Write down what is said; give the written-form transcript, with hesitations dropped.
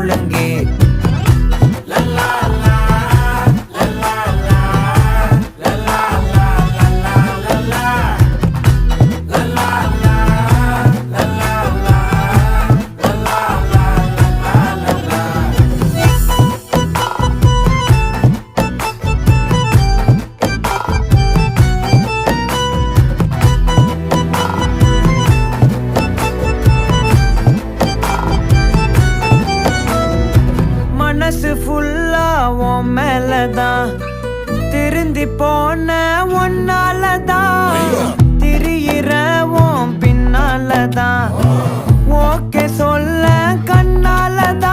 ஒழுங்கு மனசு ஃபுல்லா உன் மேலதான் திருந்தி போன ஒன்னாலதான் திரியிற உன் பின்னாலதான் ஓகே சொல்ல கண்ணாலதான்